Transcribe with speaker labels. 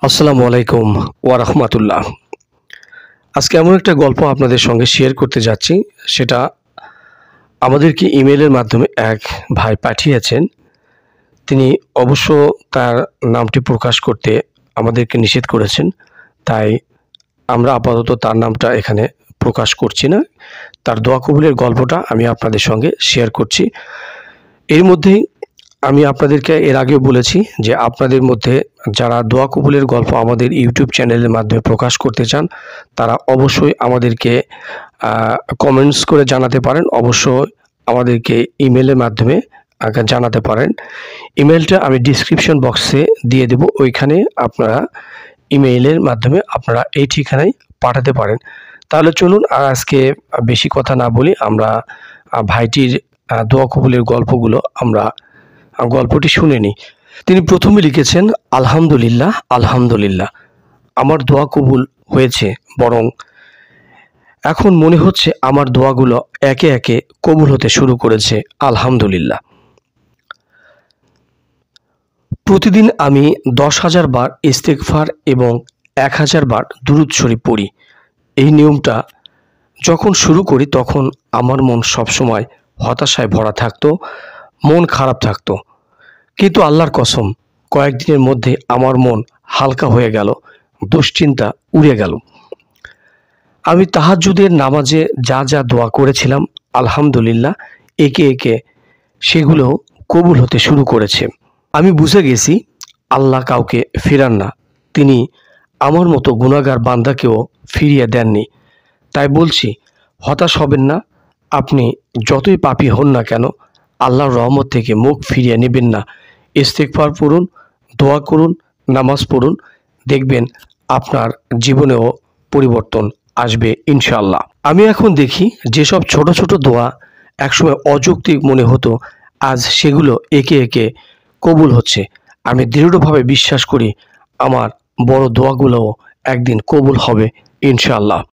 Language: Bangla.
Speaker 1: আসসালামু আলাইকুম ওয়া রাহমাতুল্লাহ। আজকে এমন একটা গল্প আপনাদের সঙ্গে শেয়ার করতে যাচ্ছি, সেটা আমাদেরকে ইমেইলের মাধ্যমে এক ভাই পাঠিয়েছেন। তিনি অবশ্য তার নামটি প্রকাশ করতে আমাদেরকে নিষেধ করেছেন, তাই আমরা আপাতত তার নামটা এখানে প্রকাশ করছি না। তার দোয়া কবুলের গল্পটা আমি আপনাদের সঙ্গে শেয়ার করছি। এর মধ্যেই আমি আপনাদেরকে এর আগেও বলেছি যে আপনাদের মধ্যে যারা দোয়া কবুলের গল্প আমাদের ইউটিউব চ্যানেলের মাধ্যমে প্রকাশ করতে চান, তারা অবশ্যই আমাদেরকে কমেন্টস করে জানাতে পারেন। অবশ্যই আমাদেরকে ইমেলের মাধ্যমে জানাতে পারেন। ইমেলটা আমি ডিসক্রিপশন বক্সে দিয়ে দেব, ওইখানে আপনারা ইমেইলের মাধ্যমে আপনারা এই ঠিকানায় পাঠাতে পারেন। তাহলে চলুন আর আজকে বেশি কথা না বলি, আমরা ভাইটির দোয়া কবুলের গল্পটি শুনে নিই। তিনি প্রথমে লিখেছেন, আলহামদুলিল্লাহ আলহামদুলিল্লাহ, আমার দোয়া কবুল হয়েছে, বরং এখন মনে হচ্ছে আমার দোয়াগুলো একে একে কবুল হতে শুরু করেছে। আলহামদুলিল্লাহ। প্রতিদিন আমি 10,000 বার ইস্তেগফার এবং 1,000 বার দুরূদ শরীফ পড়ি। এই নিয়মটা যখন শুরু করি তখন আমার মন সবসময় হতাশায় ভরা থাকতো, মন খারাপ থাকতো। কিন্তু আল্লাহর কসম, কয়েকদিনের মধ্যে আমার মন হালকা হয়ে গেল, দুশ্চিন্তা উড়ে গেল। আমি তাহাজ্জুদের নামাজে যা যা দোয়া করেছিলাম, আলহামদুলিল্লাহ, একে একে সেগুলো কবুল হতে শুরু করেছে। আমি বুঝে গেছি আল্লাহ কাউকে ফেরান না, তিনি আমার মতো গুনাহগার বান্দাকেও ফিরিয়ে দেননি। তাই বলছি, হতাশ হবেন না। আপনি যতই পাপী হন না কেন, আল্লাহর রহমত থেকে মুখ ফিরিয়ে নেবেন না। ইস্তেগফার পড়ুন, দোয়া করুন, নামাজ পড়ুন, দেখবেন আপনার জীবনেও পরিবর্তন আসবে ইনশাআল্লাহ। আমি এখন দেখি যেসব ছোট ছোট দোয়া একসময় অযৌক্তিক মনে হতো, আজ সেগুলো একে একে কবুল হচ্ছে। আমি দৃঢ়ভাবে বিশ্বাস করি আমার বড় দোয়াগুলোও একদিন কবুল হবে ইনশাআল্লাহ।